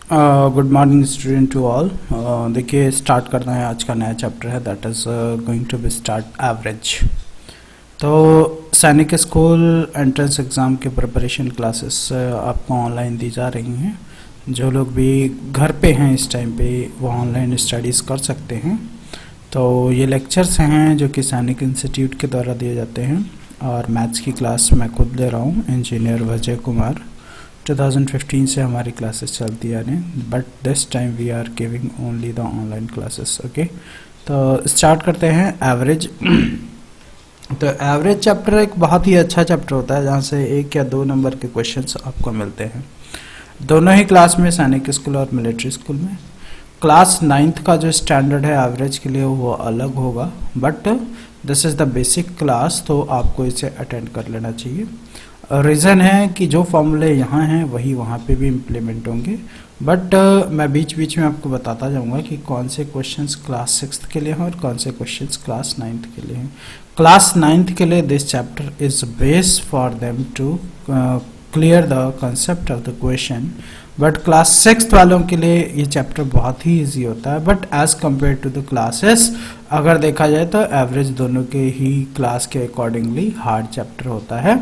Good morning student to all. देखिए start करना है, आज का नया चैप्टर है that is going to be start average. तो सैनिक स्कूल एंट्रेंस एग्ज़ाम के प्रिपरेशन क्लासेस आपको ऑनलाइन दी जा रही हैं। जो लोग भी घर पे हैं इस टाइम पे वो ऑनलाइन स्टडीज़ कर सकते हैं। तो ये लेक्चर्स हैं जो कि सैनिक इंस्टीट्यूट के द्वारा दिए जाते हैं और मैथ्स की क्लास मैं खुद ले रहा हूँ, इंजीनियर विजय कुमार। 2015 से हमारी क्लासेस चलती आ रही हैं, but this time we are giving only the online classes. Okay, तो स्टार्ट करते हैं एवरेज। तो एवरेज चैप्टर एक बहुत ही अच्छा चैप्टर होता है जहाँ से 1 या 2 नंबर के क्वेश्चंस आपको मिलते हैं दोनों ही क्लास में, सैनिक स्कूल और मिलिट्री स्कूल में। क्लास 9th का जो स्टैंडर्ड है एवरेज के लिए वो अलग होगा, but this is the basic class, तो आपको इसे अटेंड कर लेना चाहिए। रीज़न है कि जो फॉर्मूले यहाँ हैं वही वहाँ पे भी इम्प्लीमेंट होंगे, बट मैं बीच बीच में आपको बताता जाऊँगा कि कौन से क्वेश्चंस क्लास 6th के लिए हैं और कौन से क्वेश्चंस क्लास 9th के लिए हैं। क्लास 9th के लिए this chapter is base for them to clear the concept of the question, but class 6th वालों के लिए ये चैप्टर बहुत ही इजी होता है। But as compare to the classes अगर देखा जाए तो एवरेज दोनों के ही क्लास के अकॉर्डिंगली हार्ड चैप्टर होता है।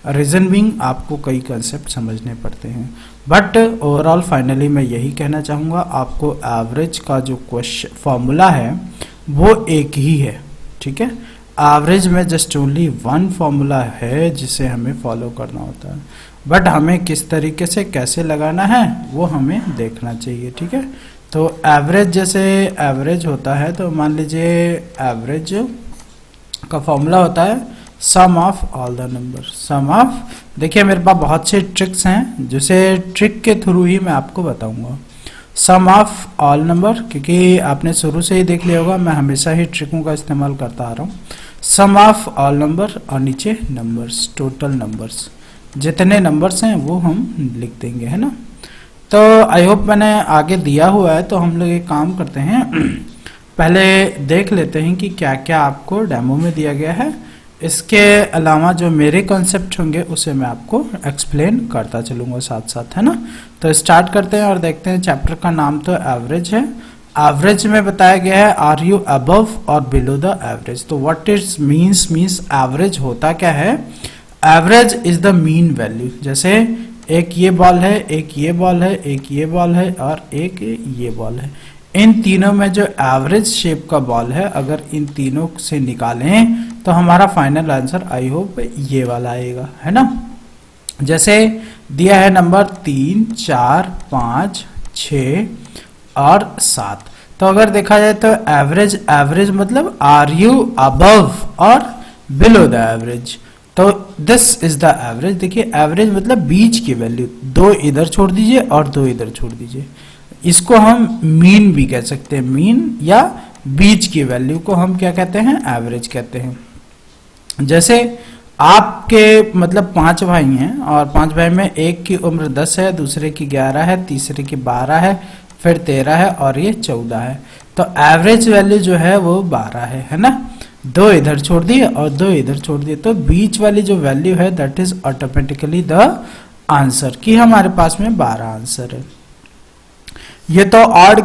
रीज़न बिंग आपको कई कंसेप्ट समझने पड़ते हैं, बट ओवरऑल फाइनली मैं यही कहना चाहूँगा, आपको एवरेज का जो क्वेश्चन फॉर्मूला है वो एक ही है। ठीक है, एवरेज में जस्ट ओनली 1 फॉर्मूला है जिसे हमें फॉलो करना होता है, बट हमें किस तरीके से कैसे लगाना है वो हमें देखना चाहिए। ठीक है, तो एवरेज जैसे एवरेज होता है तो मान लीजिए एवरेज का फॉर्मूला होता है sum of all the number. Sum of, देखिए मेरे पास बहुत से ट्रिक्स हैं जिसे ट्रिक के थ्रू ही मैं आपको बताऊंगा। सम ऑफ ऑल नंबर, क्योंकि आपने शुरू से ही देख लिया होगा मैं हमेशा ही ट्रिकों का इस्तेमाल करता आ रहा हूँ। सम ऑफ ऑल नंबर और नीचे नंबर्स, टोटल नंबर्स, जितने नंबर्स हैं वो हम लिख देंगे, है ना। तो आई होप मैंने आगे दिया हुआ है, तो हम लोग एक काम करते हैं पहले देख लेते हैं कि क्या क्या आपको डेमो में दिया गया है। इसके अलावा जो मेरे कॉन्सेप्ट होंगे उसे मैं आपको एक्सप्लेन करता चलूँगा साथ साथ, है ना। तो स्टार्ट करते हैं और देखते हैं। चैप्टर का नाम तो एवरेज है। एवरेज में बताया गया है आर यू अबव और बिलो द एवरेज। तो व्हाट इज मीन्स एवरेज होता क्या है। Average is the mean value. जैसे एक ये बॉल है, एक ये बॉल है, एक ये बॉल है और एक ये बॉल है। इन तीनों में जो एवरेज शेप का बॉल है अगर इन तीनों से निकालें तो हमारा फाइनल आंसर आई होप ये वाला आएगा, है ना। जैसे दिया है नंबर 3, 4, 5, 6 और 7। तो अगर देखा जाए तो एवरेज, एवरेज मतलब आर यू अबव और बिलो द एवरेज। तो दिस इज द एवरेज। देखिए एवरेज मतलब बीच की वैल्यू, 2 इधर छोड़ दीजिए और 2 इधर छोड़ दीजिए। इसको हम मीन भी कह सकते हैं, मीन या बीच की वैल्यू को हम क्या कहते हैं, एवरेज कहते हैं। जैसे आपके मतलब 5 भाई हैं और 5 भाई में एक की उम्र 10 है, दूसरे की 11 है, तीसरे की 12 है, फिर 13 है और ये 14 है। तो एवरेज वैल्यू जो है वो 12 है ना। 2 इधर छोड़ दिए और 2 इधर छोड़ दिए, तो बीच वाली जो वैल्यू है that is automatically the answer, कि हमारे पास में 12 आंसर है। ये तो ऑड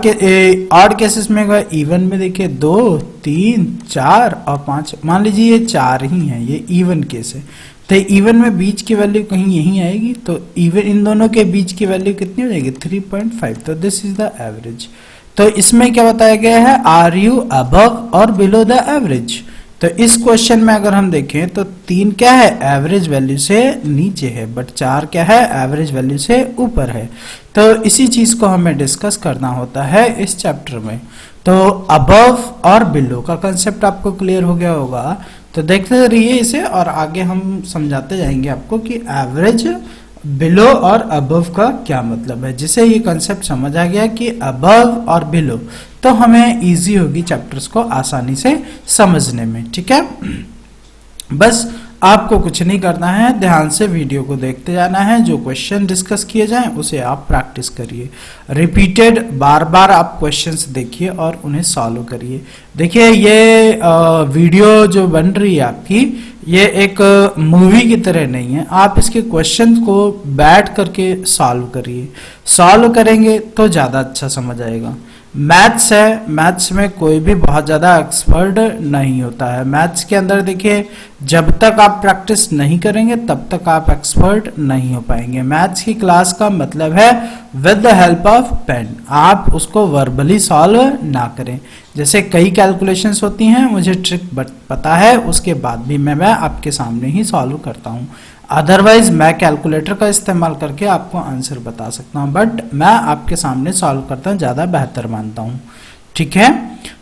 केसेस में गए। इवन में देखिए 2, 3, 4 और 5, मान लीजिए ये 4 ही हैं, ये इवन केस है। तो इवन में बीच की वैल्यू कहीं यहीं आएगी, तो इवन इन दोनों के बीच की वैल्यू कितनी हो जाएगी, 3.5। तो दिस इज द एवरेज। तो इसमें क्या बताया गया है, आर यू अबव और बिलो द एवरेज। तो इस क्वेश्चन में अगर हम देखें तो 3 क्या है, एवरेज वैल्यू से नीचे है, बट 4 क्या है, एवरेज वैल्यू से ऊपर है। तो इसी चीज को हमें डिस्कस करना होता है इस चैप्टर में। तो अबव और बिलो का कंसेप्ट आपको क्लियर हो गया होगा, तो देखते रहिए इसे और आगे हम समझाते जाएंगे आपको कि एवरेज, बिलो और अबव का क्या मतलब है। जिसे ये कंसेप्ट समझ आ गया कि अबव और बिलो, तो हमें इजी होगी चैप्टर्स को आसानी से समझने में। ठीक है, बस आपको कुछ नहीं करना है, ध्यान से वीडियो को देखते जाना है। जो क्वेश्चन डिस्कस किए जाएं उसे आप प्रैक्टिस करिए, रिपीटेड बार बार आप क्वेश्चंस देखिए और उन्हें सॉल्व करिए। देखिए ये वीडियो जो बन रही है आपकी, ये एक मूवी की तरह नहीं है। आप इसके क्वेश्चन को बैठ करके सॉल्व करिए, सॉल्व करेंगे तो ज़्यादा अच्छा समझ आएगा। मैथ्स है, मैथ्स में कोई भी बहुत ज़्यादा एक्सपर्ट नहीं होता है। मैथ्स के अंदर देखिए, जब तक आप प्रैक्टिस नहीं करेंगे तब तक आप एक्सपर्ट नहीं हो पाएंगे। मैथ्स की क्लास का मतलब है with the help of pen, आप उसको वर्बली सॉल्व ना करें। जैसे कई कैलकुलेशंस होती हैं, मुझे ट्रिक पता है, उसके बाद भी मैं आपके सामने ही सॉल्व करता हूँ। अदरवाइज मैं कैलकुलेटर का इस्तेमाल करके आपको आंसर बता सकता हूँ, बट मैं आपके सामने सॉल्व करता हूँ, ज़्यादा बेहतर मानता हूँ। ठीक है,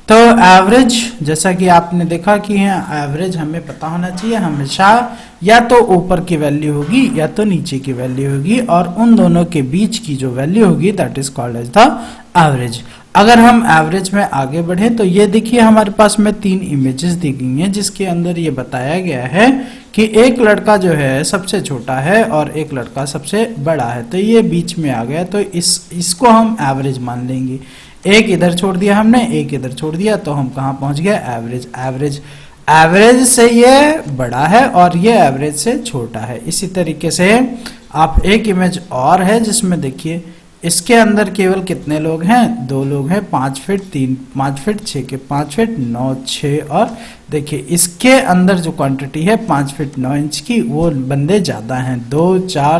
तो एवरेज, जैसा कि आपने देखा कि एवरेज हमें पता होना चाहिए हमेशा, या तो ऊपर की वैल्यू होगी या तो नीचे की वैल्यू होगी, और उन दोनों के बीच की जो वैल्यू होगी that is called as the average. अगर हम एवरेज में आगे बढ़े तो ये देखिए हमारे पास में 3 इमेजेस दी गई हैं, जिसके अंदर ये बताया गया है कि एक लड़का जो है सबसे छोटा है और एक लड़का सबसे बड़ा है, तो ये बीच में आ गया, तो इसको हम एवरेज मान लेंगे। एक इधर छोड़ दिया हमने, एक इधर छोड़ दिया, तो हम कहाँ पहुंच गए, एवरेज। एवरेज एवरेज से ये बड़ा है और ये एवरेज से छोटा है। इसी तरीके से आप एक इमेज और है जिसमें देखिए इसके अंदर केवल कितने लोग हैं, 2 लोग हैं, 5 फीट 3, 5 फीट 6 के 5 फीट 9 6, और देखिए इसके अंदर जो क्वांटिटी है 5 फीट 9 इंच की, वो बंदे ज्यादा हैं, 2 4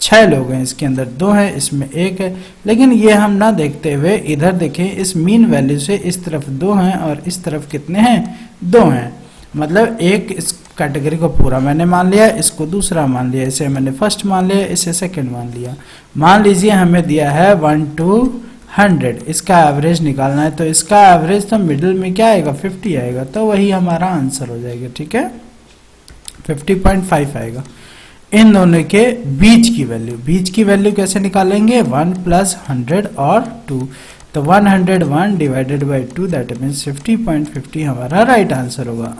6 लोग हैं, इसके अंदर 2 हैं, इसमें 1 है। लेकिन ये हम ना देखते हुए इधर देखें, इस मीन वैल्यू से इस तरफ 2 हैं और इस तरफ कितने हैं, 2 हैं। मतलब एक इस कैटेगरी को पूरा मैंने मान लिया, इसको दूसरा मान लिया, इसे मैंने फर्स्ट मान लिया, इसे सेकंड मान लिया। मान लीजिए हमें दिया है 1 to 100, इसका एवरेज निकालना है, तो इसका एवरेज तो मिडिल में क्या आएगा, 50 आएगा, तो वही हमारा आंसर हो जाएगा। ठीक है, 50.5 आएगा। इन दोनों के बीच की वैल्यू कैसे निकालेंगे, 1 + 100 और 2, तो 101 डिवाइडेड बाई 2 दैट मीन्स 50.50 हमारा राइट आंसर होगा।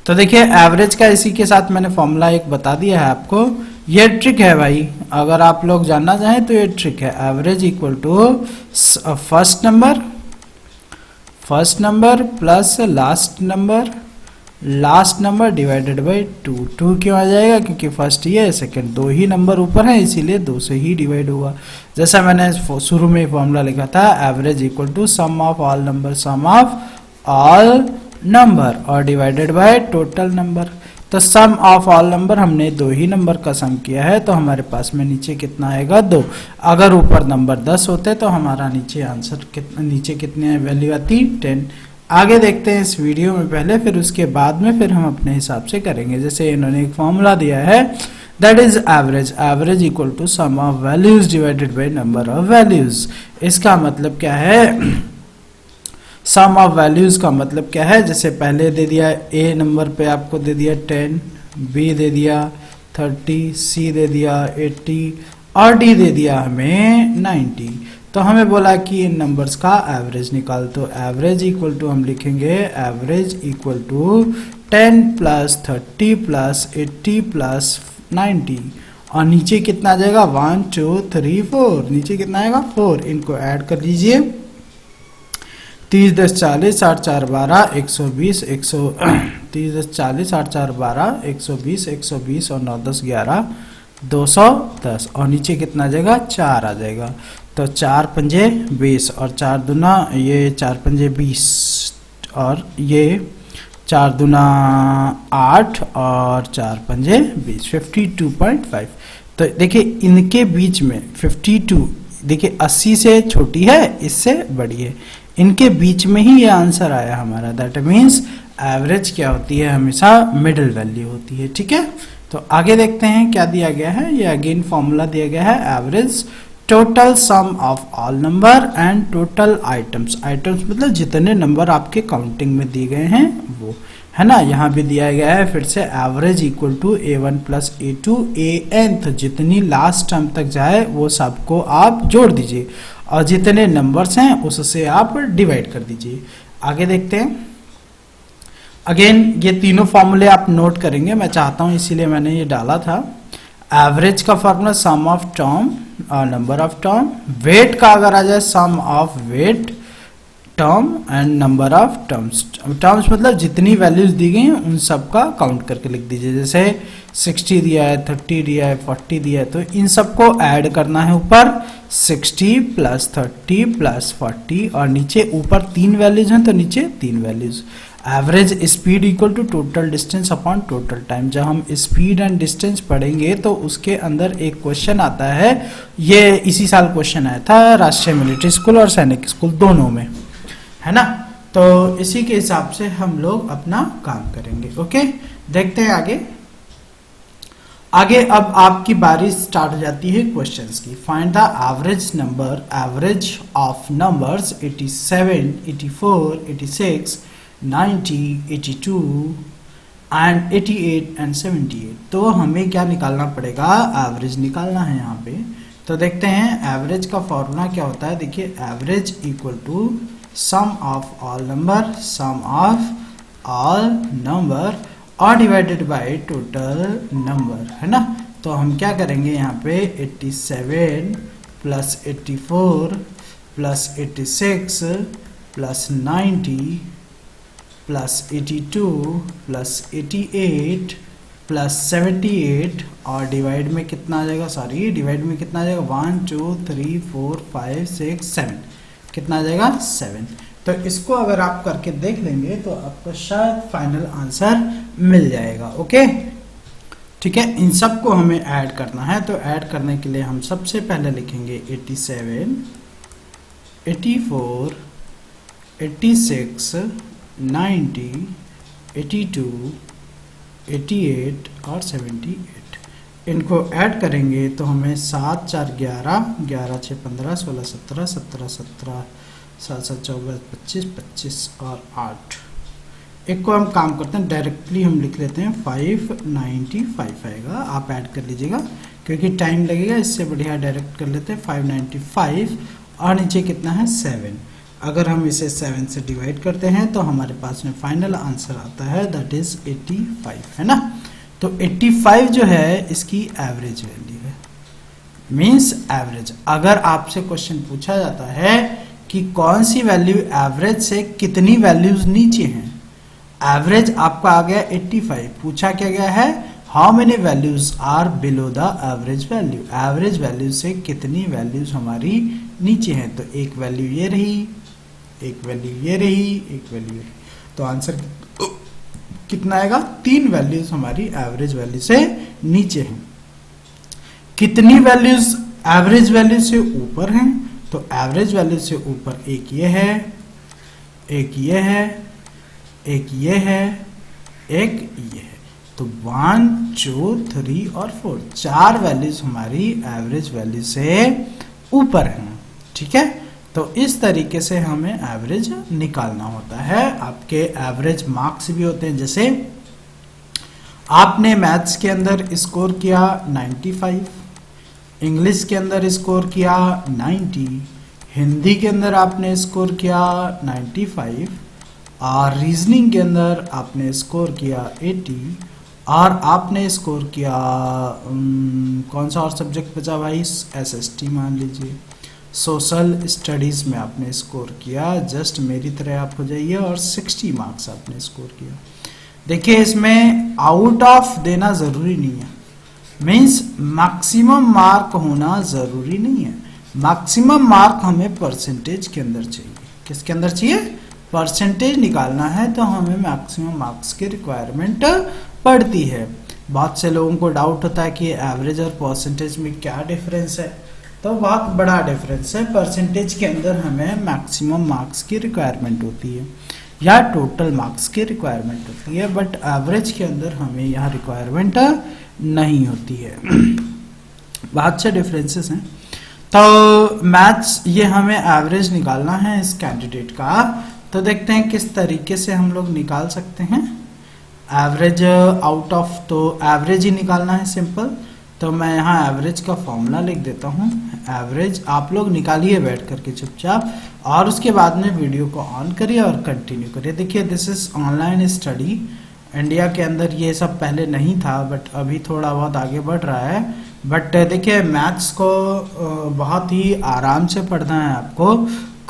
तो देखिए एवरेज का इसी के साथ मैंने फॉर्मूला एक बता दिया है आपको, ये ट्रिक है भाई, अगर आप लोग जानना चाहें तो ये ट्रिक है। Average equal to first number plus last number divided by 2 क्यों आ जाएगा, क्योंकि फर्स्ट ये है, सेकंड 2 ही नंबर ऊपर है, इसीलिए 2 से ही डिवाइड होगा। जैसा मैंने शुरू में फॉर्मूला लिखा था, average equal to sum of all number और डिवाइडेड बाय टोटल नंबर। तो सम ऑफ ऑल नंबर, हमने 2 ही नंबर का सम किया है, तो हमारे पास में नीचे कितना आएगा, 2। अगर ऊपर नंबर 10 होते तो हमारा नीचे आंसर नीचे कितने वैल्यू आती, 10। आगे देखते हैं इस वीडियो में पहले, फिर उसके बाद में फिर हम अपने हिसाब से करेंगे। जैसे इन्होंने एक फॉर्मूला दिया है, that is average equal to sum of values divided by number of values. इसका मतलब क्या है, सम ऑफ वैल्यूज का मतलब क्या है, जैसे पहले दे दिया ए नंबर पे आपको दे दिया 10, बी दे दिया 30, सी दे दिया 80 और डी दे दिया हमें 90। तो हमें बोला कि इन नंबर्स का एवरेज निकाल, तो एवरेज इक्वल टू हम लिखेंगे एवरेज इक्वल टू 10 + 30 + 80 + 90, और नीचे कितना आ जाएगा, 1 2 3 4, नीचे कितना आएगा 4। इनको ऐड कर लीजिए, 30 10 40 8 4 12 120 30 10 40 8 4 12 120 और 9 10 11 210, और नीचे कितना आ जाएगा, 4 आ जाएगा। तो 4 पंजे 20 और 4 दूना, ये 4 पंजे 20 और ये 4 दूना 8 और 4 पंजे 20, 52.5। तो देखिए इनके बीच में 52, देखिए 80 से छोटी है, इससे बड़ी है, इनके बीच में ही ये आंसर आया हमारा। दैट मीन्स एवरेज क्या होती है, हमेशा मिडिल वैल्यू होती है। ठीक है, तो आगे देखते हैं क्या दिया गया है। ये अगेन फॉर्मूला दिया गया है, average total sum of all number and total items. Items मतलब जितने नंबर आपके काउंटिंग में दिए गए हैं वो, है ना। यहाँ भी दिया गया है फिर से, average equal to A1 + A2 AN, तो जितनी लास्ट टर्म तक जाए वो सबको आप जोड़ दीजिए और जितने नंबर्स हैं उससे आप डिवाइड कर दीजिए। आगे देखते हैं। अगेन ये तीनों फॉर्मूले आप नोट करेंगे, मैं चाहता हूं इसीलिए मैंने ये डाला था। एवरेज का फॉर्मूला सम ऑफ टर्म और नंबर ऑफ टर्म। वेट का अगर आ जाए sum of weight, term and number of terms. Terms मतलब जितनी वैल्यूज दी गई हैं उन सब का काउंट करके लिख दीजिए। जैसे 60 दिया है, 30 दिया है, 40 दिया है, तो इन सबको ऐड करना है ऊपर 60 प्लस 30 प्लस 40 और नीचे ऊपर 3 वैल्यूज हैं तो नीचे 3 values. Average speed equal to total distance upon total time. जब हम स्पीड एंड डिस्टेंस पढ़ेंगे तो उसके अंदर एक क्वेश्चन आता है, ये इसी साल क्वेश्चन आया था राष्ट्रीय मिलिट्री स्कूल और सैनिक स्कूल दोनों में, है ना। तो इसी के हिसाब से हम लोग अपना काम करेंगे। ओके, देखते हैं आगे। अब आपकी बारी स्टार्ट हो जाती है क्वेश्चंस की। Find the average number, average of numbers 87, 84, 86, 90, 82 and 88 and 78। तो हमें क्या निकालना पड़ेगा, एवरेज निकालना है यहाँ पे। तो देखते हैं एवरेज का फॉर्मूला क्या होता है। देखिए, average equal to sum of all number, sum of all number और डिवाइडेड बाय टोटल नंबर, है ना। तो हम क्या करेंगे यहाँ पे 87 plus 84 plus 86 plus 90 plus 82 plus 88 plus 78 और डिवाइड में कितना आ जाएगा, डिवाइड में कितना आ जाएगा 1 2 3 4 5 6 7, कितना आ जाएगा 7। तो इसको अगर आप करके देख लेंगे तो आपको शायद फाइनल आंसर मिल जाएगा। ओके, ठीक है। इन सब को हमें ऐड करना है, तो ऐड करने के लिए हम सबसे पहले लिखेंगे 87, 84, 86, 90, 82, 88 और 78। इनको ऐड करेंगे तो हमें 7 4 11, 11 6 15, 16 17, 17 17, 7 7 14 25, 25 और 8। एक को हम काम करते हैं, डायरेक्टली हम लिख लेते हैं 595 आएगा। आप ऐड कर लीजिएगा क्योंकि टाइम लगेगा, इससे बढ़िया डायरेक्ट कर लेते हैं 595 और नीचे कितना है 7। अगर हम इसे 7 से डिवाइड करते हैं तो हमारे पास में फाइनल आंसर आता है, दैट इज 85, है ना। तो 85 जो है इसकी एवरेज वैल्यू है, मींस एवरेज। अगर आपसे क्वेश्चन पूछा जाता है कि कौन सी वैल्यू एवरेज से कितनी वैल्यूज नीचे हैं, एवरेज आपका आ गया 85, पूछा क्या गया है, how many values are below the average value. Average value से कितनी वैल्यूज हमारी नीचे हैं, तो एक वैल्यू ये रही, एक वैल्यू ये रही, एक वैल्यू ये रही। तो आंसर कितना आएगा, 3 वैल्यूज हमारी एवरेज वैल्यू से नीचे हैं। कितनी वैल्यूज एवरेज वैल्यू से ऊपर हैं, तो एवरेज वैल्यू से ऊपर एक ये है, एक ये है, एक ये है, एक ये है। तो 1 2 3 और 4, 4 वैल्यूज हमारी एवरेज वैल्यू से ऊपर हैं, ठीक है। तो इस तरीके से हमें एवरेज निकालना होता है। आपके एवरेज मार्क्स भी होते हैं, जैसे आपने मैथ्स के अंदर स्कोर किया 95, इंग्लिश के अंदर स्कोर किया 90, हिंदी के अंदर आपने स्कोर किया 95 और रीजनिंग के अंदर आपने स्कोर किया 80 और आपने स्कोर किया कौन सा और सब्जेक्ट बचा भाई, SST मान लीजिए, सोशल स्टडीज़ में आपने स्कोर किया, जस्ट मेरी तरह आप हो जाइए, और 60 मार्क्स आपने स्कोर किया। देखिए, इसमें आउट ऑफ देना ज़रूरी नहीं है, मीन्स मैक्सिमम मार्क होना ज़रूरी नहीं है। मैक्सिमम मार्क हमें परसेंटेज के अंदर चाहिए। किसके अंदर चाहिए, परसेंटेज निकालना है तो हमें मैक्सिमम मार्क्स की रिक्वायरमेंट पड़ती है। बहुत से लोगों को डाउट होता है कि एवरेज और परसेंटेज में क्या डिफरेंस है, तो बहुत बड़ा डिफरेंस है। परसेंटेज के अंदर हमें मैक्सिमम मार्क्स की रिक्वायरमेंट होती है या टोटल मार्क्स की रिक्वायरमेंट होती है, बट एवरेज के अंदर हमें यहाँ रिक्वायरमेंट नहीं होती है। बहुत से डिफरेंसेस हैं। तो मैथ्स ये हमें एवरेज निकालना है इस कैंडिडेट का। तो देखते हैं किस तरीके से हम लोग निकाल सकते हैं एवरेज आउट ऑफ। तो एवरेज ही निकालना है सिंपल। तो मैं यहाँ एवरेज का फॉर्मूला लिख देता हूँ। एवरेज आप लोग निकालिए बैठ करके चुपचाप, और उसके बाद में वीडियो को ऑन करिए और कंटिन्यू करिए। देखिए, this is online study. India के अंदर ये सब पहले नहीं था, बट अभी थोड़ा बहुत आगे बढ़ रहा है। बट देखिए, मैथ्स को बहुत ही आराम से पढ़ना है आपको,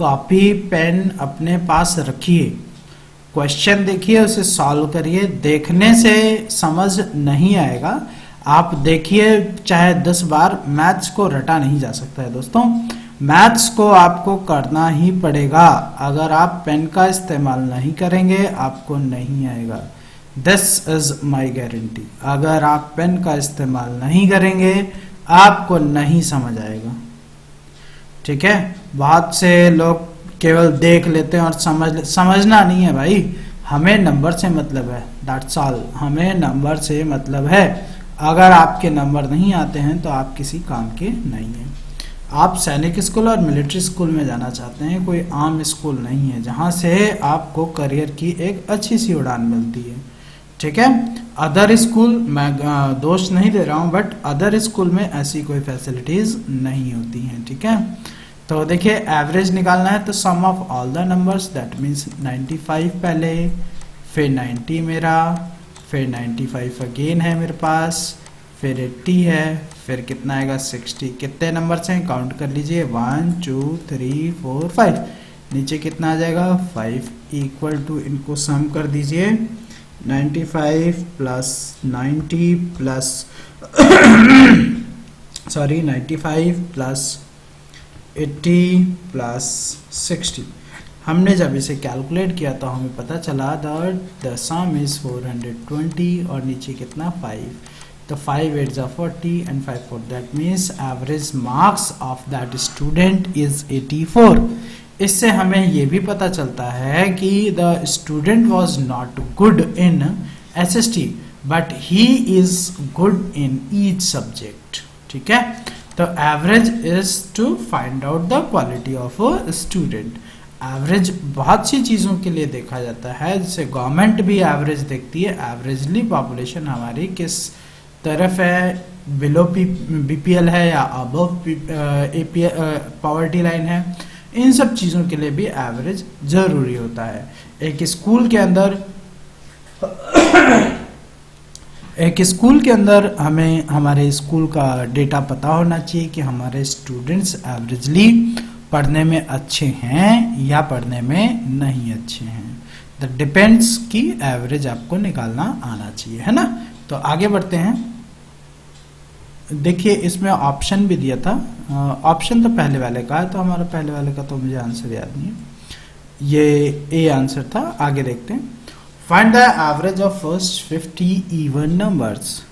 कॉपी पेन अपने पास रखिए, क्वेश्चन देखिए, उसे सॉल्व करिए। देखने से समझ नहीं आएगा, आप देखिए चाहे 10 बार, मैथ्स को रटा नहीं जा सकता है दोस्तों। मैथ्स को आपको करना ही पड़ेगा। अगर आप पेन का इस्तेमाल नहीं करेंगे आपको नहीं आएगा। This is my guarantee. अगर आप पेन का इस्तेमाल नहीं करेंगे आपको नहीं समझ आएगा। ठीक है, बहुत से लोग केवल देख लेते हैं और समझना नहीं है भाई। हमें नंबर से मतलब है, दैट्स ऑल। हमें नंबर से मतलब है। अगर आपके नंबर नहीं आते हैं तो आप किसी काम के नहीं हैं। आप सैनिक स्कूल और मिलिट्री स्कूल में जाना चाहते हैं, कोई आम स्कूल नहीं है जहां से आपको करियर की एक अच्छी सी उड़ान मिलती है। ठीक है, अदर स्कूल, मैं दोष नहीं दे रहा हूं, बट अदर स्कूल में ऐसी कोई फैसिलिटीज नहीं होती हैं। ठीक है, तो देखिए एवरेज निकालना है तो sum of all the numbers, that means 95 पहले, फिर 90 मेरा, फिर 95 अगेन है मेरे पास, फिर 80 है, फिर कितना आएगा 60। कितने नंबर्स हैं काउंट कर लीजिए, 1 2 3 4 5। नीचे कितना आ जाएगा 5 इक्वल टू, इनको सम कर दीजिए, 95 plus 90 plus sorry 95 plus 80 plus 60। हमने जब इसे कैलकुलेट किया तो हमें पता चला द सम इज 420 और नीचे कितना 5। तो 5 8 जा 40 and 5 4, that means average marks of that student is 84। इससे हमें ये भी पता चलता है कि the student was not good in SST but he is good in each subject। ठीक है, तो average is to find out the quality of a student. Average बहुत सी चीज़ों के लिए देखा जाता है, जैसे गवर्नमेंट भी एवरेज देखती है। एवरेजली पॉपुलेशन हमारी किस तरफ है, बिलो बीपीएल है या अबव पॉवर्टी लाइन है, इन सब चीज़ों के लिए भी एवरेज जरूरी होता है। एक स्कूल के अंदर हमें हमारे स्कूल का डेटा पता होना चाहिए कि हमारे स्टूडेंट्स एवरेजली पढ़ने में अच्छे हैं या पढ़ने में नहीं अच्छे हैं। द डिपेंड्स की एवरेज आपको निकालना आना चाहिए, है ना। तो आगे बढ़ते हैं। देखिए इसमें ऑप्शन भी दिया था, ऑप्शन तो पहले वाले का है, तो हमारा पहले वाले का तो मुझे आंसर याद नहीं है, ये ए आंसर था। आगे देखते हैं। Find the average of first 50 even numbers.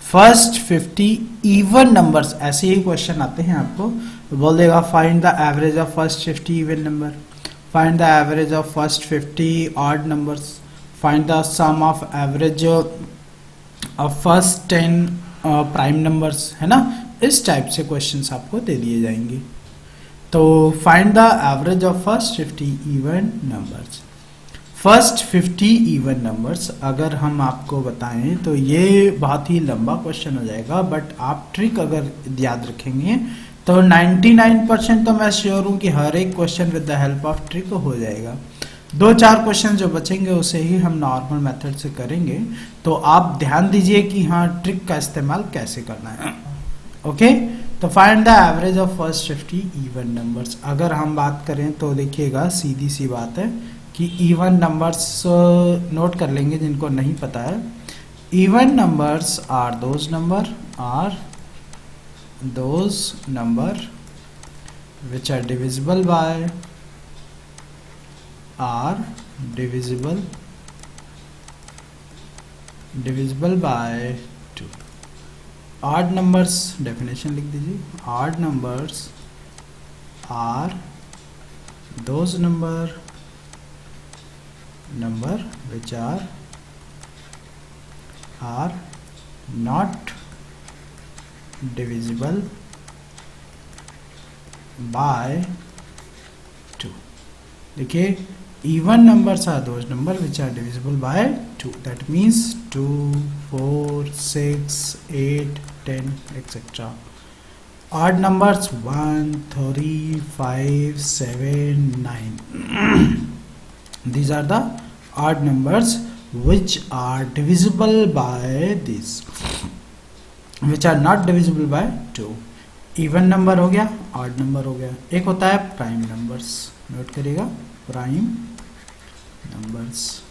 First 50 even numbers, ऐसे ही क्वेश्चन आते हैं आपको, बोल देगा find the average of first 50 even number, find the average of first 50 odd numbers, find the sum of average of first 10 prime numbers, है ना। इस टाइप से क्वेश्चंस आपको दे दिए जाएंगे। तो find the average of first 50 even numbers. First 50 even numbers अगर हम आपको बताएं तो ये बहुत ही लंबा क्वेश्चन हो जाएगा, बट आप ट्रिक अगर याद रखेंगे तो 99% तो मैं श्योर हूं कि हर एक question with the help of trick हो जाएगा। 2-4 क्वेश्चन जो बचेंगे उसे ही हम नॉर्मल मेथड से करेंगे। तो आप ध्यान दीजिए कि हाँ ट्रिक का इस्तेमाल कैसे करना है। ओके, तो find the average of first 50 even numbers. अगर हम बात करें तो देखिएगा सीधी सी बात है कि इवन नंबर्स नोट कर लेंगे जिनको नहीं पता है। Even numbers are those number which are divisible by by 2। odd numbers definition लिख दीजिए। odd numbers are those number which are not divisible by 2। देखिए even numbers are those number which are divisible by 2, that means 2 4 6 8 10 etc। odd numbers 1 3 5 7 9 these are the odd numbers which are divisible by this, which are not divisible by 2। Even number हो गया, odd number हो गया, एक होता है prime numbers. Note करिएगा, prime numbers.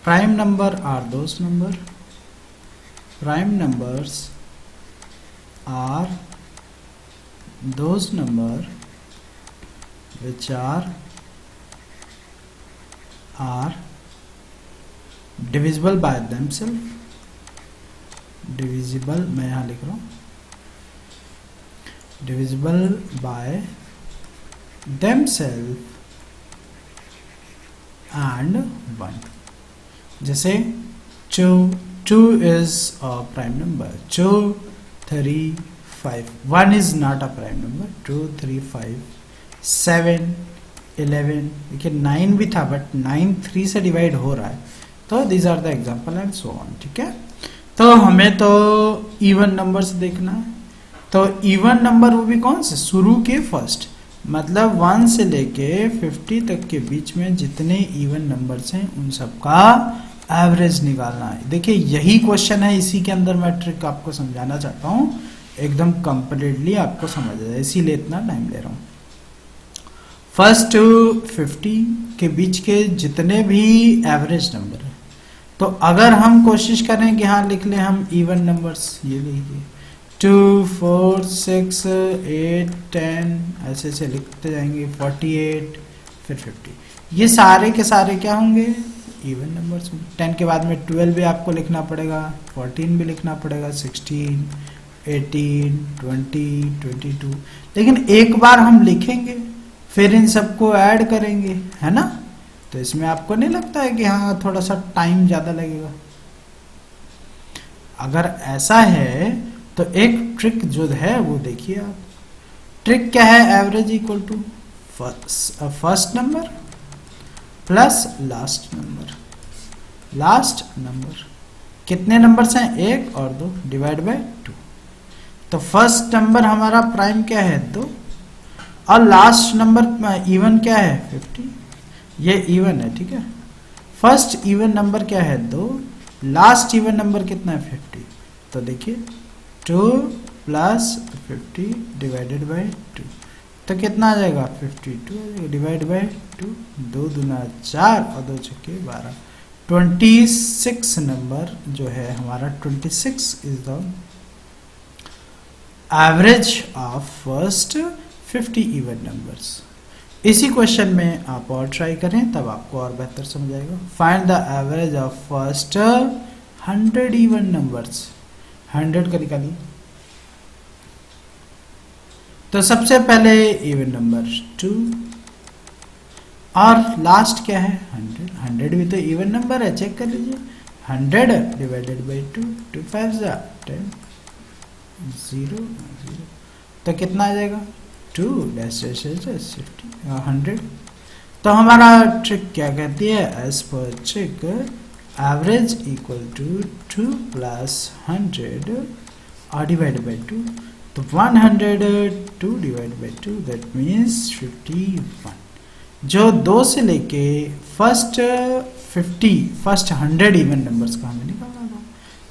Prime number are those number, prime numbers are those number which are divisible by themselves, divisible, मैं यहाँ लिख रहा हूँ divisible by themselves and 1। जैसे 2 is a prime number, 2 3 5, 1 is not a prime number, 2 3 5 7 11, देखिए 9 भी था but 9 3 से डिवाइड हो रहा है, तो these are the example and so on. ठीक है, तो हमें तो इवन नंबर से देखना है, तो इवन नंबर वो भी कौन से, शुरू के फर्स्ट, मतलब 1 से लेके 50 तक के बीच में जितने इवन नंबर्स हैं उन सबका एवरेज निकालना है। देखिए यही क्वेश्चन है, इसी के अंदर मैं ट्रिक आपको समझाना चाहता हूँ, एकदम कंप्लीटली आपको समझ आ जाए, इसीलिए इतना टाइम ले रहा हूं। फर्स्ट 50 के बीच के जितने भी एवरेज नंबर है, तो अगर हम कोशिश करें कि हाँ लिख लें हम इवन नंबर्स, ये लीजिए 2 4 6 8 10, ऐसे ऐसे लिखते जाएंगे, 48 फिर 50, ये सारे के सारे क्या होंगे, इवन नंबर्स। 10 के बाद में 12 भी आपको लिखना पड़ेगा, 14 भी लिखना पड़ेगा, 16 18 20 22, लेकिन एक बार हम लिखेंगे फिर इन सबको ऐड करेंगे, है ना, तो इसमें आपको नहीं लगता है कि हाँ थोड़ा सा टाइम ज्यादा लगेगा। अगर ऐसा है तो एक ट्रिक जो है वो देखिए आप, ट्रिक क्या है, average equal to first number plus last number. Last number कितने नंबर्स हैं, 1 और 2, डिवाइड बाय 2। तो फर्स्ट नंबर हमारा प्राइम क्या है 2, और लास्ट नंबर इवन क्या है 50, ये इवन है। ठीक है, फर्स्ट इवन नंबर क्या है 2, लास्ट इवन नंबर कितना है 50, तो देखिए 2 प्लस 50 डिवाइडेड बाय 2, तो कितना आ जाएगा 52 डिवाइड बाय 2, 2 दूना 4 और 2 छक्के 12, 26 नंबर जो है हमारा 26 is the average of first 50 even numbers. इसी क्वेश्चन में आप और ट्राई करें तब आपको और बेहतर समझ आएगा। Find the average of first 100 even numbers, 100 का निकालिए। तो सबसे पहले इवन नंबर 2 और लास्ट क्या है 100, 100 भी तो इवन नंबर है, चेक कर लीजिए, 100 डिवाइडेड बाई 2, 2 5 10 0 0, तो कितना आ जाएगा 2 100। तो हमारा ट्रिक क्या कहती है, as per trick average equal to 2 plus 100 और डिवाइड बाई 2, तो 102 डिवाइड बाई 2 दैट मीन्स 51। जो 2 से लेके फर्स्ट 100 इवन नंबर्स का हमें निकालना था,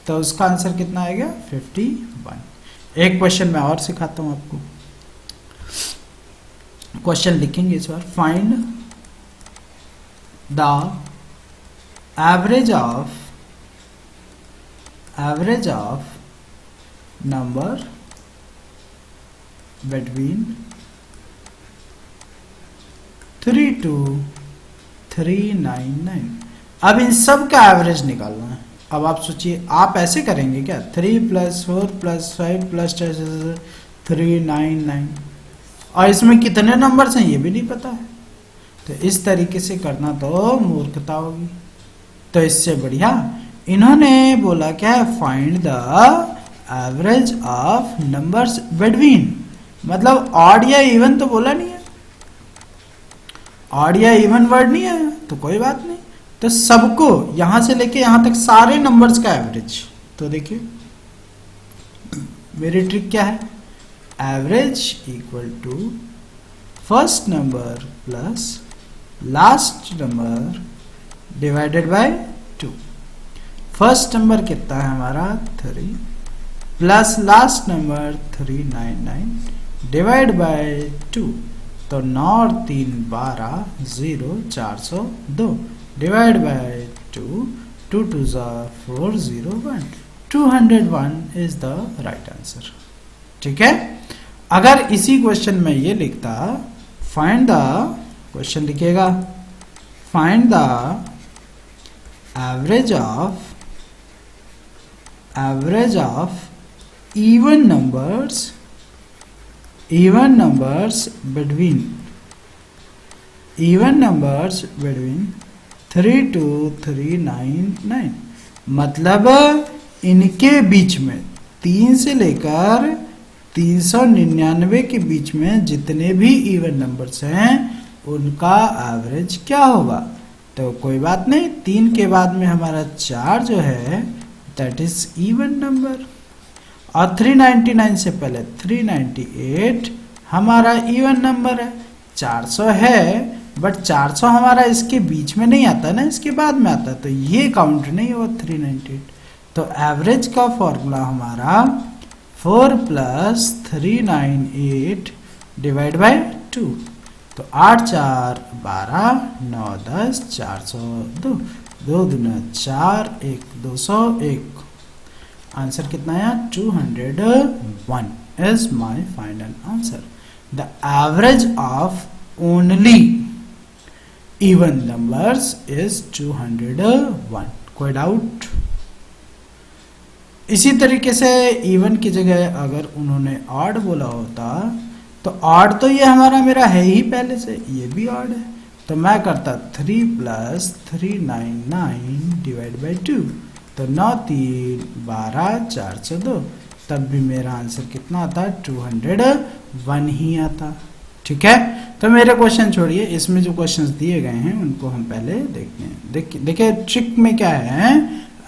तो उसका आंसर कितना आएगा 51। एक क्वेश्चन मैं और सिखाता हूं आपको, क्वेश्चन लिखेंगे इस बार, find the average of number between 3 to 399। अब इन सब का एवरेज निकालना है। अब आप सोचिए, आप ऐसे करेंगे क्या, 3 + 4 + 5 + 399, और इसमें कितने नंबर्स हैं ये भी नहीं पता है, तो इस तरीके से करना तो मूर्खता होगी। तो इससे बढ़िया इन्होंने बोला क्या है, find the average of numbers between, मतलब ऑड या इवन तो बोला नहीं है, ऑड या इवन वर्ड नहीं है, तो कोई बात नहीं, तो सबको यहां से लेके यहां तक सारे नंबर्स का एवरेज। तो देखिए मेरी ट्रिक क्या है, average equal to first number plus last number divided by 2। First number कितना है हमारा 3, plus last number 399 divide by 2, तो 9 और 3 12, 0 402 divide by 2, 2 2 401, 201 is the right answer. ठीक है, अगर इसी क्वेश्चन में ये लिखता फाइंड द, क्वेश्चन लिखिएगा find the average of even numbers between 3 to 399, मतलब इनके बीच में 3 से लेकर 399 के बीच में जितने भी इवन नंबर्स हैं उनका एवरेज क्या होगा। तो कोई बात नहीं, 3 के बाद में हमारा 4 जो है दैट इज इवन नंबर, और 399 से पहले 398 हमारा इवन नंबर है। 400 है बट 400 हमारा इसके बीच में नहीं आता ना, इसके बाद में आता, तो ये काउंट नहीं होगा 398। तो एवरेज का फॉर्मूला हमारा 4 + 398 डिवाइड बाय 2, तो 8 4 12 9 10 402, 2 दूना 4 1 201, आंसर कितना आया 201 is my final answer. The average of only even numbers is 201। कोई डाउट? इसी तरीके से इवन की जगह अगर उन्होंने ऑड बोला होता तो ऑड तो ये हमारा मेरा है ही पहले से, ये भी ऑड है, तो मैं करता 3 + 399 डिवाइड बाई 2, तो 9 3 12 402, तब भी मेरा आंसर कितना आता है 201 ही आता। ठीक है, तो मेरे क्वेश्चन छोड़िए, इसमें जो क्वेश्चंस दिए गए हैं उनको हम पहले देखते हैं। देखिए ट्रिक में क्या है,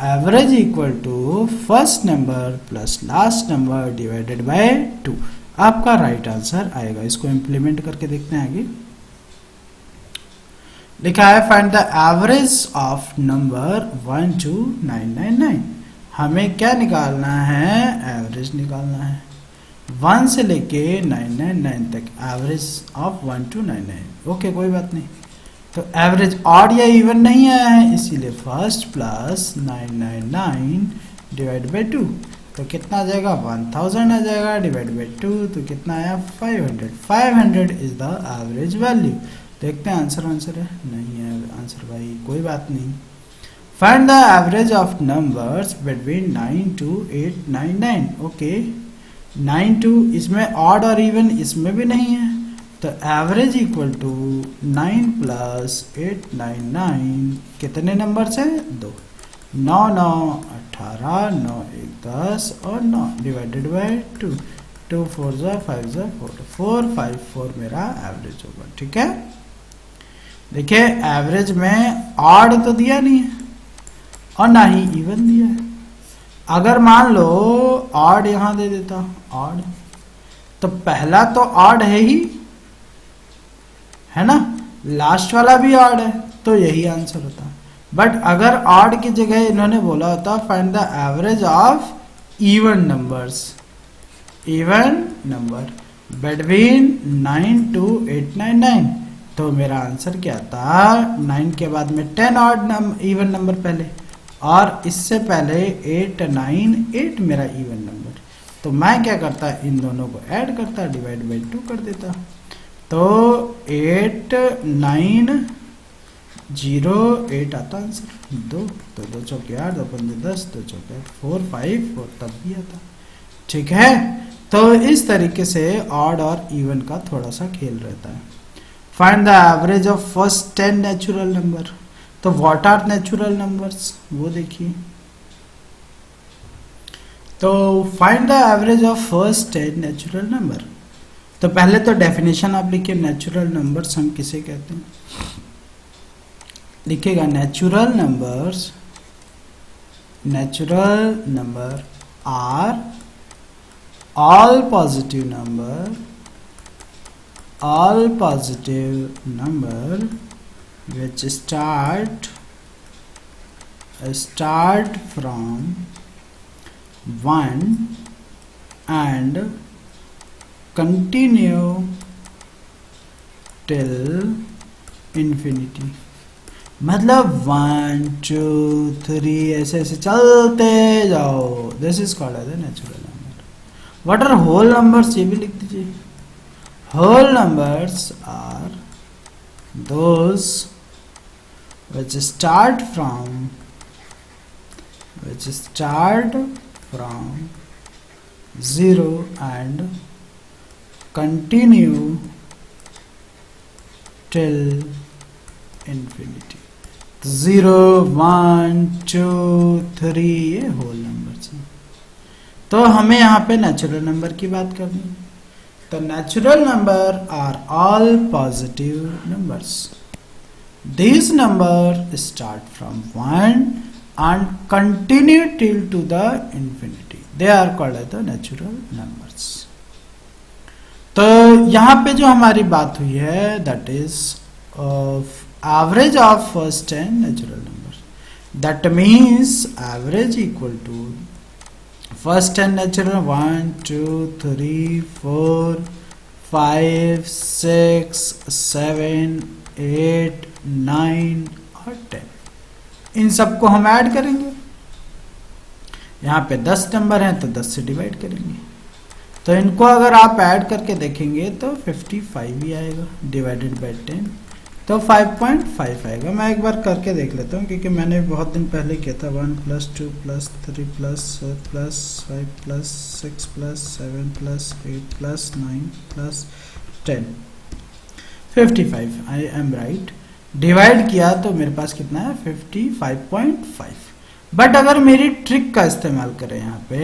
average equal to first number plus last number divided by 2, आपका राइट आंसर आएगा। इसको इम्प्लीमेंट करके देखते हैं आगे। लिखा है find the average of number 1 to 999, हमें क्या निकालना है, एवरेज निकालना है 1 से लेके 999 तक, एवरेज ऑफ 1 to 99। ओके, कोई बात नहीं। तो एवरेज ऑड या इवन नहीं आया है, इसीलिए फर्स्ट प्लस 999 डिवाइड बाई 2, तो कितना आ जाएगा 1000 आ जाएगा, डिवाइड बाई 2 तो कितना आया 500। 500 इज द एवरेज वैल्यू। देखते हैं आंसर है, नहीं है आंसर भाई, कोई बात नहीं। Find the average of numbers between 9 to 899। Okay, 9 to, इसमें ऑड और इवन इसमें भी नहीं है, तो एवरेज इक्वल टू 9 + 899, कितने नंबर्स हैं 2, 9 9 18, 9 1 10 और 9 डिवाइडेड बाय 2, 2 4 5 4, 4 5 4 मेरा एवरेज होगा। ठीक है, देखिए एवरेज में ऑड तो दिया नहीं है और ना ही इवन दिया है। अगर मान लो ऑड यहां दे देता ऑड, तो पहला तो ऑड है ही है ना, लास्ट वाला भी ऑड है, तो यही आंसर होता। बट अगर ऑड की जगह इन्होंने बोला होता find the average of even numbers, even number between 9 to 899, तो मेरा आंसर क्या था 9 के बाद में 10 ऑड इवन नंबर पहले, और इससे पहले 8 9 8 मेरा इवन नंबर, तो मैं क्या करता इन दोनों को ऐड करता, डिवाइड बाई 2 कर देता, तो 8 9 0 8 आता आंसर 2, तो 2 चौके 8, 2 पंजे 10, 2 चौके 4 5 4 तब भी आता। ठीक है, तो इस तरीके से ऑड और इवन का थोड़ा सा खेल रहता है। Find the average of first 10 natural number, तो व्हाट आर नेचुरल नंबर्स वो देखिए। तो find the average of first 10 natural number, तो पहले तो डेफिनेशन आप लिखिए, नेचुरल नंबर्स हम किसे कहते हैं, लिखिएगा natural number are all positive number which start from 1 and continue till infinity. मतलब 1 2 3 ऐसे ऐसे चलते जाओ. This is called as a natural number. What are whole numbers, ये भी लिख दीजिए. Whole numbers are those which start from 0 and continue till infinity. 0 1 2 3 ये होल नंबर्स हैं. तो हमें यहाँ पे नेचुरल नंबर की बात करनी है. तो natural number are all positive numbers. These numbers start from 1 and continue till to the infinity. They are called as the natural numbers. तो यहाँ पे जो हमारी बात हुई है that is average of first 10 natural numbers. That means average equal to first 10 natural 1 2 3 4 5 6 7 8 9 और 10. इन सबको हम ऐड करेंगे. यहाँ पे 10 नंबर हैं तो 10 से डिवाइड करेंगे. तो इनको अगर आप ऐड करके देखेंगे तो 55 ही आएगा डिवाइडेड बाय 10. तो 5.5 आएगा. मैं एक बार करके देख लेता हूँ क्योंकि मैंने बहुत दिन पहले किया था. 1 + 2 + 3 + 4 + 5 + 6 + 7 + 8 + 9 + 10. 55. I am right. डिवाइड किया तो मेरे पास कितना है 55.5. बट अगर मेरी ट्रिक का इस्तेमाल करें यहाँ पे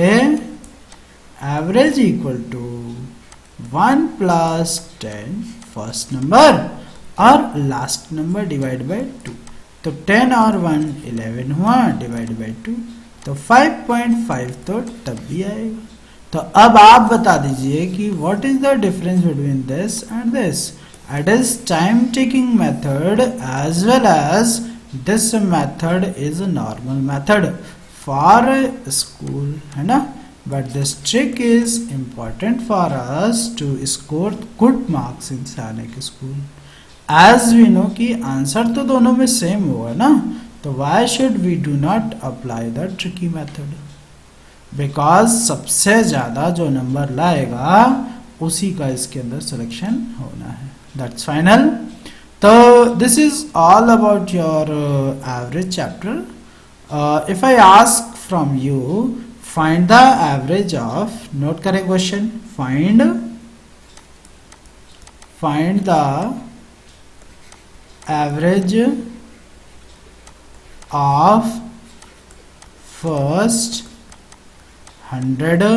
average equal to 1 + 10 first number और लास्ट नंबर डिवाइड बाय 2. तो 10 और 1 11 हुआ डिवाइड बाय 2. तो 5.5 तो तब भी आएगा. तो अब आप बता दीजिए कि what is the difference between this and this. It is time taking method as well as this method is a normal method for a school, है ना. But this trick is important for us to score good marks in Sainik school. As we know कि answer तो दोनों में same होगा ना. तो why should we do not apply the tricky method? Because सबसे ज़्यादा जो नंबर लाएगा उसी का इसके अंदर सिलेक्शन होना है. That's final. So this is all about your average chapter. If I ask from you, find the average of, note करें question, find the average of first 100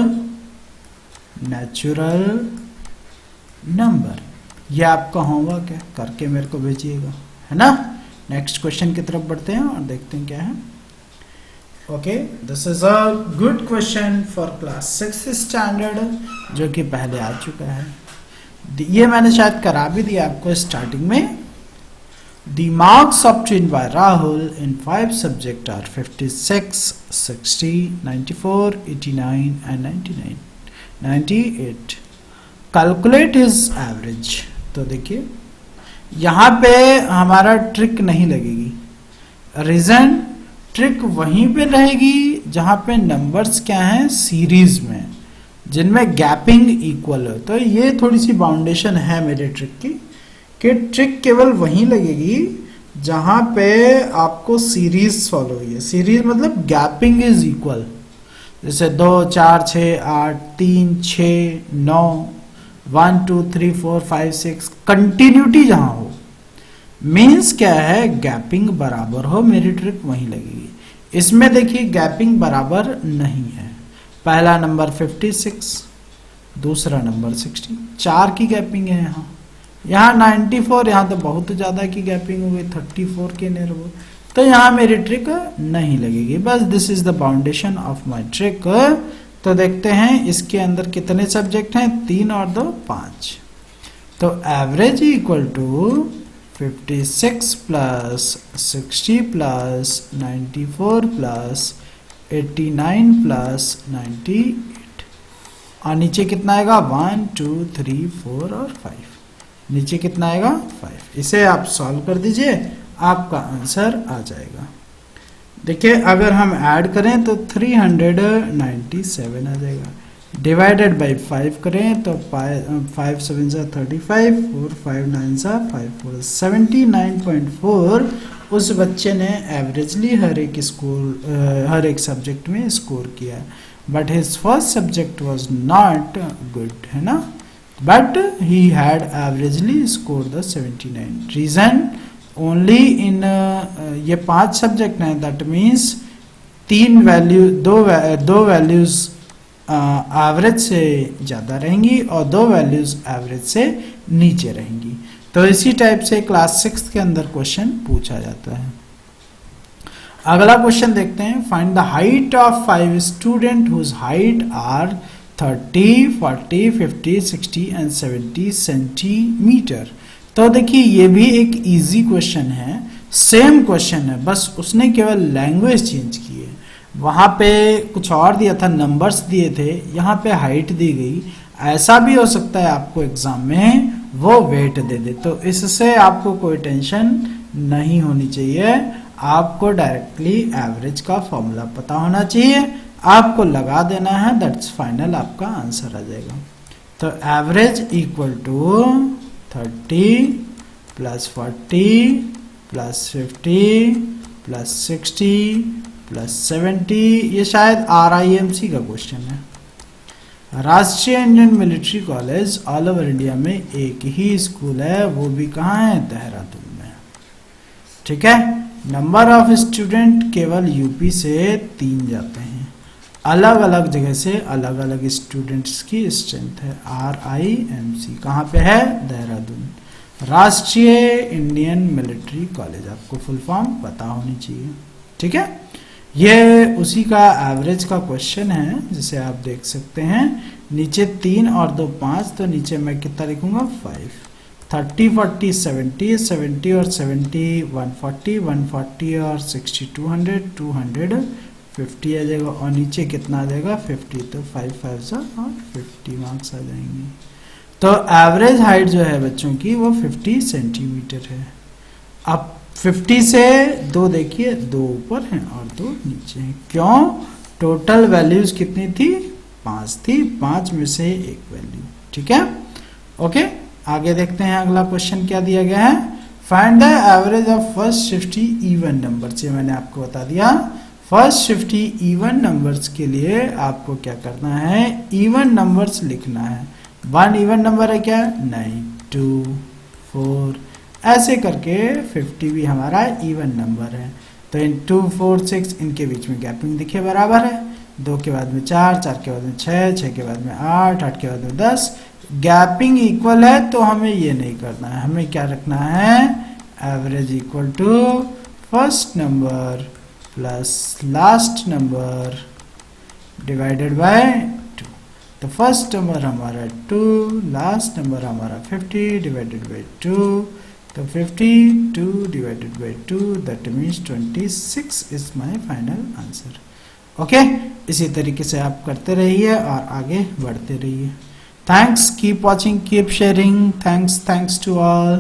natural number. ये आपका होमवर्क है, करके मेरे को भेजिएगा, है ना. नेक्स्ट क्वेश्चन की तरफ बढ़ते हैं और देखते हैं क्या है. Okay, this is a good question for class 6 standard जो कि पहले आ चुका है. ये मैंने शायद करा भी दिया आपको स्टार्टिंग में. The marks obtained by Rahul in 5 subjects are 56, 60, 94, 89 and 98. Calculate his average. तो देखिए यहाँ पे हमारा ट्रिक नहीं लगेगी. रीजन, ट्रिक वहीं पे रहेगी जहाँ पे नंबर्स क्या हैं सीरीज में, जिनमें गैपिंग इक्वल हो. तो ये थोड़ी सी बाउंडेशन है मेरे ट्रिक की कि ट्रिक केवल वहीं लगेगी जहाँ पे आपको सीरीज फॉलो हुई है. सीरीज मतलब गैपिंग इज इक्वल. जैसे 2 4 6 8 3 6 9 1 2 3 4 5 6 कंटिन्यूटी जहां हो, मीन्स क्या है गैपिंग बराबर हो. मेरी ट्रिक वहीं लगेगी. इसमें देखिए गैपिंग बराबर नहीं है. पहला नंबर 56, दूसरा नंबर 60, 4 की गैपिंग है. यहाँ 94, यहाँ तो बहुत ज़्यादा की गैपिंग हो गई, 34 के नियर हो. तो यहाँ मेरी ट्रिक नहीं लगेगी. बस this is the boundation of my trick. तो देखते हैं इसके अंदर कितने सब्जेक्ट हैं. 3 और 2 5. तो average equal to 56 plus 60 plus 94 plus 89 plus 98. और नीचे कितना आएगा 1 2 3 4 और 5, नीचे कितना आएगा 5। इसे आप सॉल्व कर दीजिए, आपका आंसर आ जाएगा। देखिए अगर हम ऐड करें तो 397 आ जाएगा, डिवाइडेड बाई 5 करें तो 5 7 सा 35, 4 5 9 सा 5 4 79.4 उस बच्चे ने एवरेजली हर एक सब्जेक्ट में स्कोर किया है, but his first subject was not good, है ना, but he had averagely score the 79। Reason only in ये 5 सब्जेक्ट हैं, दैट मीन्स दो वैल्यूज एवरेज से ज़्यादा रहेंगी और 2 वैल्यूज एवरेज से नीचे रहेंगी। तो इसी टाइप से क्लास 6 के अंदर क्वेश्चन पूछा जाता है। अगला क्वेश्चन देखते हैं, find the height of 5 student whose height are 30 40 50 60 and 70 centimetre. तो देखिए ये भी एक इजी क्वेश्चन है, सेम क्वेश्चन है, बस उसने केवल लैंग्वेज चेंज की है। वहाँ पे कुछ और दिया था, नंबर्स दिए थे, यहाँ पे हाइट दी गई। ऐसा भी हो सकता है आपको एग्जाम में वो वेट दे दे, तो इससे आपको कोई टेंशन नहीं होनी चाहिए। आपको डायरेक्टली एवरेज का फॉर्मूला पता होना चाहिए, आपको लगा देना है, दैट्स फाइनल, आपका आंसर आ जाएगा। तो average equal to 30 plus 40 plus 50 plus 60 plus 70, ये शायद RIMC का क्वेश्चन है। राष्ट्रीय Indian military college all over India में एक ही स्कूल है, वो भी कहाँ है, देहरादून में, ठीक है। नंबर ऑफ स्टूडेंट केवल यूपी से 3 जाते हैं, अलग अलग जगह से अलग अलग स्टूडेंट्स की स्ट्रेंथ है। RIMC कहाँ पे है, देहरादून। राष्ट्रीय इंडियन मिलिट्री कॉलेज, आपको फुल फॉर्म पता होनी चाहिए, ठीक है। ये उसी का एवरेज का क्वेश्चन है, जिसे आप देख सकते हैं। नीचे 3 और 2 5, तो नीचे मैं कितना लिखूंगा 5। 30 40 70 70 और 70 140 140 और 60 200 250 आ जाएगा, और नीचे कितना आ जाएगा 50, तो 5 5 सा और 50 मार्क्स आ जाएंगे। तो एवरेज हाइट जो है बच्चों की वो 50 सेंटीमीटर है। अब 50 से 2 देखिए, 2 ऊपर हैं और 2 नीचे हैं, क्यों, टोटल वैल्यूज कितनी थी, 5 थी, 5 में से 1 वैल्यू, ठीक है। ओके, आगे देखते हैं अगला क्वेश्चन क्या दिया गया है। Find the average of first 50 even numbers. ये मैंने आपको बता दिया, फर्स्ट 50 इवन नंबर्स के लिए आपको क्या करना है, इवन नंबर्स लिखना है। 1 इवन नंबर है क्या, नहीं, 2 4 ऐसे करके 50 भी हमारा इवन नंबर है। तो इन 2 4 6 इनके बीच में गैपिंग देखिए बराबर है, 2 के बाद में 4 4 के बाद में 6 6 के बाद में 8 8 के बाद में 10, गैपिंग इक्वल है, तो हमें ये नहीं करना है, हमें क्या रखना है, average equal to first number plus last number divided by 2। तो फर्स्ट नंबर हमारा 2, लास्ट नंबर हमारा 50 डिवाइडेड बाय 2, तो 52 divided by 2, that means 26 is my final answer। Okay, इसी तरीके से आप करते रहिए और आगे बढ़ते रहिए। Thanks, keep watching, keep sharing, thanks to all.